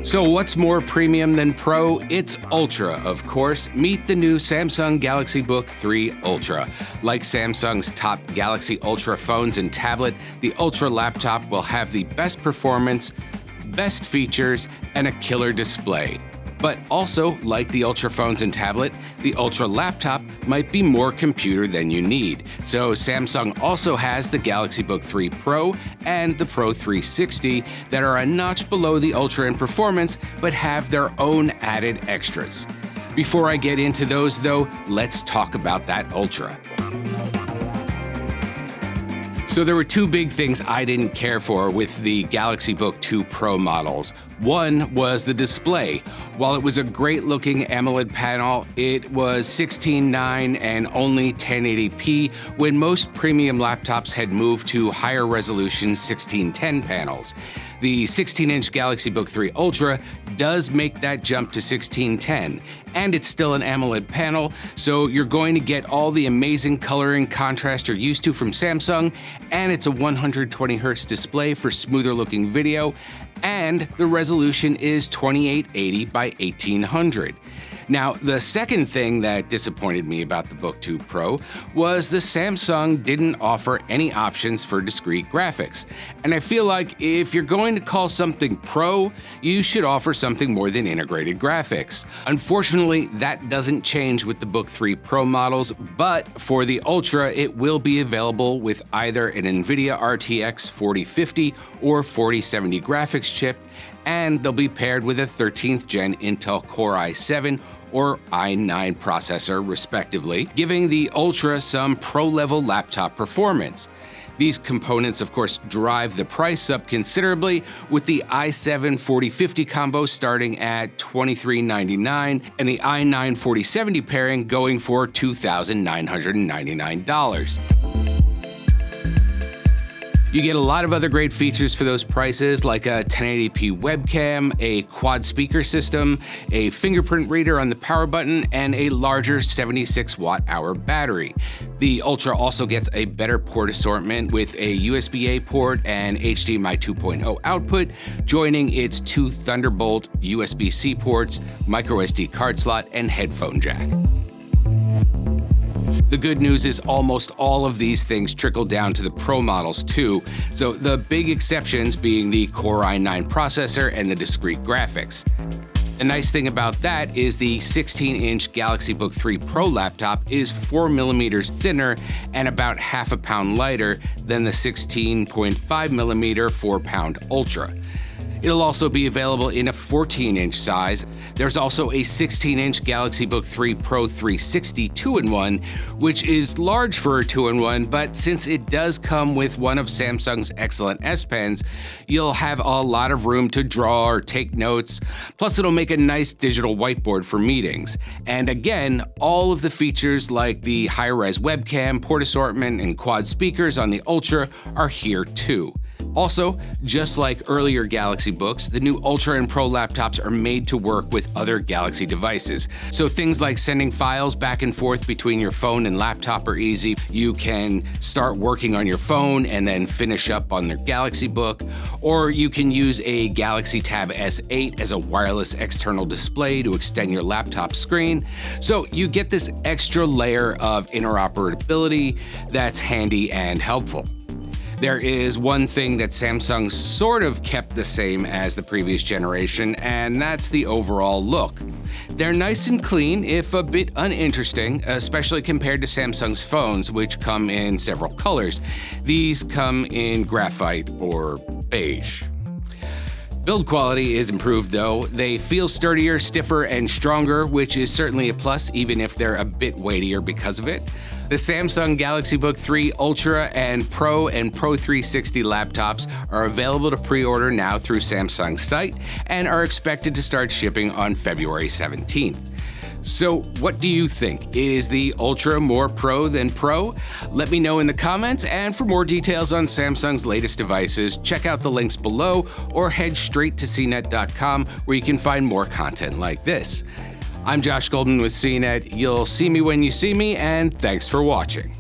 So what's more premium than Pro? It's Ultra, of course. Meet the new Samsung Galaxy Book 3 Ultra. Like Samsung's top Galaxy Ultra phones and tablet, the Ultra laptop will have the best performance, best features, and a killer display. But also, like the Ultra phones and tablet, the Ultra laptop might be more computer than you need. So Samsung also has the Galaxy Book 3 Pro and the Pro 360 that are a notch below the Ultra in performance, but have their own added extras. Before I get into those though, let's talk about that Ultra. So there were two big things I didn't care for with the Galaxy Book 2 Pro models. One was the display. While it was a great-looking AMOLED panel, it was 16:9 and only 1080p when most premium laptops had moved to higher resolution 16:10 panels. The 16-inch Galaxy Book 3 Ultra does make that jump to 16:10, and it's still an AMOLED panel, so you're going to get all the amazing color and contrast you're used to from Samsung, and it's a 120Hz display for smoother looking video, and the resolution is 2880 by 1800. Now, the second thing that disappointed me about the Book 2 Pro was the Samsung didn't offer any options for discrete graphics. And I feel like if you're going to call something Pro, you should offer something more than integrated graphics. Unfortunately, that doesn't change with the Book 3 Pro models, but for the Ultra, it will be available with either an NVIDIA RTX 4050 or 4070 graphics chip, and they'll be paired with a 13th gen Intel Core i7 or i9 processor, respectively, giving the Ultra some pro-level laptop performance. These components, of course, drive the price up considerably, with the i7 4050 combo starting at $2399 and the i9 4070 pairing going for $2,999. You get a lot of other great features for those prices, like a 1080p webcam, a quad speaker system, a fingerprint reader on the power button, and a larger 76 watt-hour battery. The Ultra also gets a better port assortment with a USB-A port and HDMI 2.0 output, joining its two Thunderbolt USB-C ports, microSD card slot, and headphone jack. The good news is almost all of these things trickle down to the Pro models too, so the big exceptions being the Core i9 processor and the discrete graphics. The nice thing about that is the 16-inch Galaxy Book 3 Pro laptop is 4mm thinner and about half a pound lighter than the 16.5mm 4-pound Ultra. It'll also be available in a 14-inch size. There's also a 16-inch Galaxy Book 3 Pro 360 2-in-1, which is large for a 2-in-1, but since it does come with one of Samsung's excellent S Pens, you'll have a lot of room to draw or take notes. Plus, it'll make a nice digital whiteboard for meetings. And again, all of the features like the high-res webcam, port assortment, and quad speakers on the Ultra are here too. Also, just like earlier Galaxy Books, the new Ultra and Pro laptops are made to work with other Galaxy devices. So things like sending files back and forth between your phone and laptop are easy. You can start working on your phone and then finish up on the Galaxy Book, or you can use a Galaxy Tab S8 as a wireless external display to extend your laptop screen. So you get this extra layer of interoperability that's handy and helpful. There is one thing that Samsung sort of kept the same as the previous generation, and that's the overall look. They're nice and clean, if a bit uninteresting, especially compared to Samsung's phones, which come in several colors. These come in graphite or beige. Build quality is improved though. They feel sturdier, stiffer, and stronger, which is certainly a plus, even if they're a bit weightier because of it. The Samsung Galaxy Book 3 Ultra and Pro 360 laptops are available to pre-order now through Samsung's site and are expected to start shipping on February 17th. So what do you think? Is the Ultra more Pro than Pro? Let me know in the comments, and for more details on Samsung's latest devices, check out the links below or head straight to CNET.com where you can find more content like this. I'm Josh Golden with CNET. You'll see me when you see me, and thanks for watching.